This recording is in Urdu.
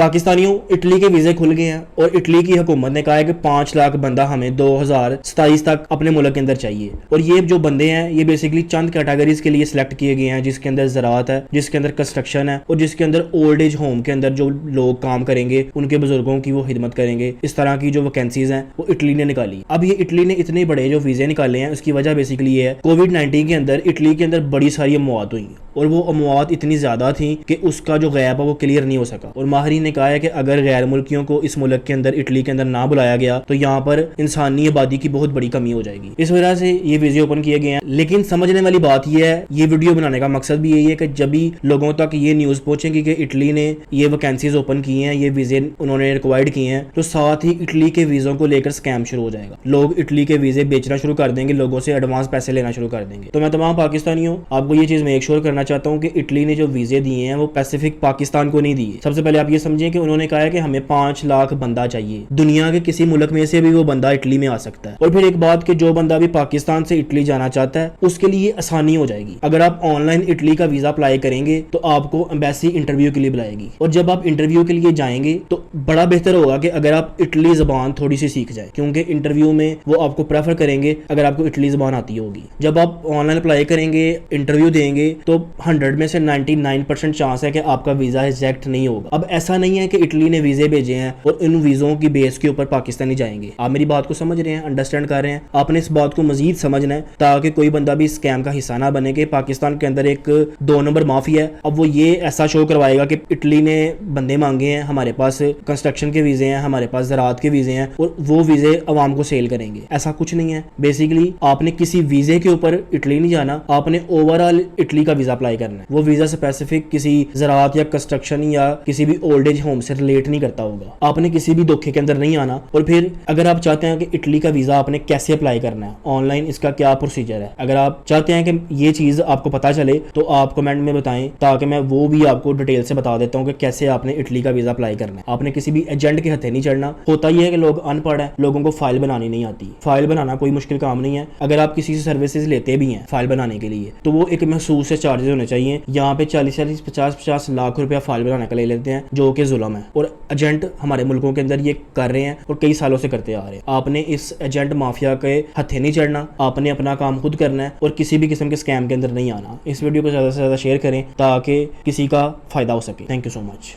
پاکستانیوں اٹلی کے ویزے کھل گئے ہیں اور اٹلی کی حکومت نے کہا ہے کہ 5 لاکھ بندہ ہمیں 2027 تک اپنے ملک کے اندر چاہیے. اور یہ جو بندے ہیں یہ بیسیکلی چند کیٹیگریز کے لیے سلیکٹ کیے گئے ہیں, جس کے اندر زراعت ہے, جس کے اندر کنسٹرکشن ہے, اور جس کے اندر اولڈ ایج ہوم کے اندر جو لوگ کام کریں گے ان کے بزرگوں کی وہ خدمت کریں گے. اس طرح کی جو ویکینسیز ہیں وہ اٹلی نے نکالی. اب یہ اٹلی نے اتنے بڑے جو ویزے نکالے ہیں اس کی وجہ بیسیکلی یہ ہے کووڈ-19 کے اندر اٹلی کے اندر بڑی ساری اموات ہوئی اور وہ اموات اتنی زیادہ تھیں کہ اس کا جو غیب ہے وہ کلیئر نہیں ہو سکا. اور ماہرین نے کہا ہے کہ اگر غیر ملکیوں کو اس ملک کے اندر اٹلی کے اندر نہ بلایا گیا تو یہاں پر انسانی آبادی کی بہت بڑی کمی ہو جائے گی. اس وجہ سے یہ ویزے اوپن کیے گئے ہیں. لیکن سمجھنے والی بات یہ ہے, یہ ویڈیو بنانے کا مقصد بھی یہی ہے کہ جب بھی لوگوں تک یہ نیوز پہنچے گی کہ اٹلی نے یہ ویکینسیز اوپن کی ہیں, یہ ویزے انہوں نے ریکوائرڈ کیے ہیں, تو ساتھ ہی اٹلی کے ویزوں کو لے کر اسکیم شروع ہو جائے گا. لوگ اٹلی کے ویزے بیچنا شروع کر دیں گے, لوگوں سے ایڈوانس پیسے لینا شروع کر دیں گے. تو میں تمام پاکستانیوں آپ کو یہ چیز میک شور کرنا چاہتا ہوں کہ اٹلی نے جو ویزے دیے ہیں وہ پیسیفک پاکستان کو نہیں دیے. سب سے پہلے آپ یہ سمجھیں کہ انہوں نے کہا ہے کہ ہمیں 5 لاکھ بندہ چاہیے, دنیا کے کسی ملک میں سے بھی وہ بندہ اٹلی میں آ سکتا ہے. اور پھر ایک بات کہ جو بندہ بھی پاکستان سے اٹلی جانا چاہتا ہے اس کے لیے آسانی ہو جائے گی. اگر آپ آن لائن اٹلی کا ویزا اپلائی کریں گے تو آپ کو ایمبیسی انٹرویو کے لیے بلائے گی, اور جب آپ انٹرویو کے لیے جائیں گے تو بڑا بہتر ہوگا کہ اگر آپ اٹلی زبان تھوڑی سی سیکھ جائیں, کیونکہ انٹرویو میں وہ آپ کو پریفر کریں گے اگر آپ کو اٹلی زبان آتی ہوگی. جب آپ آن لائن اپلائی کریں گے, انٹرویو دیں گے, تو 100 میں سے 99% چانس ہے کہ آپ کا ویزا ریجیکٹ نہیں ہوگا. اب ایسا نہیں ہے کہ اٹلی نے ویزے بھیجے ہیں اور ان ویزوں کی بیس کے اوپر پاکستانی جائیں گے. آپ میری بات کو سمجھ رہے ہیں, انڈرسٹینڈ کر رہے ہیں. آپ نے اس بات کو مزید سمجھنا ہے تاکہ کوئی بندہ بھی اسکیم کا حصہ نہ بنے کہ پاکستان کے اندر ایک 2 نمبر مافیا ہے. اب وہ یہ ایسا شو کروائے گا کہ اٹلی نے بندے مانگے ہیں, ہمارے پاس کنسٹرکشن کے ویزے ہیں, ہمارے پاس زراعت کے ویزے ہیں, اور وہ ویزے عوام کو سیل کریں گے. ایسا کچھ نہیں ہے. بیسیکلی آپ نے کسی ویزے کے اوپر اٹلی نہیں جانا, آپ نے اوور آل اٹلی کا ویزا اپلائی کرنا ہے. وہ ویزا اسپیسیفک کسی زراعت یا کنسٹرکشن یا کسی بھی اولڈ ایج ہوم سے ریلیٹ نہیں کرتا ہوگا. آپ نے کسی بھی دھوکے کے اندر نہیں آنا. اور پھر اگر آپ چاہتے ہیں کہ اٹلی کا ویزا آپ نے کیسے اپلائی کرنا ہے, آن لائن اس کا کیا پروسیجر ہے, اگر آپ چاہتے ہیں کہ یہ چیز آپ کو پتا چلے تو آپ کمنٹ میں بتائیں تاکہ میں وہ بھی آپ کو ڈیٹیل سے بتا دیتا ہوں کہ کیسے آپ نے اٹلی کا ویزا اپلائی کرنا ہے. آپ نے کسی بھی ایجنٹ کے ہتھے نہیں چڑھنا. ہوتا یہ ہے کہ لوگ ان پڑھ ہیں, لوگوں کو فائل بنانی نہیں آتی. فائل بنانا کوئی مشکل کام نہیں ہے. اگر آپ کسی سے سروسز لیتے بھی ہیں فائل بنانے کے لیے تو وہ ایک محسوس سے چارجز ہونے چاہیے. یہاں پہ 40-50 لاکھ روپیہ فائل بنانے کا لے لیتے ہیں, جو کہ ظلم ہے. اور ایجنٹ ہمارے ملکوں کے اندر یہ کر رہے ہیں اور کئی سالوں سے کرتے آ رہے ہیں. آپ نے اس ایجنٹ مافیا کے ہتھے نہیں چڑھنا. آپ نے اپنا کام خود کرنا ہے اور کسی بھی قسم کے اسکیم کے اندر نہیں آنا. اس ویڈیو کو زیادہ سے زیادہ شیئر کریں تاکہ کسی کا فائدہ ہو سکے. Thank you so much.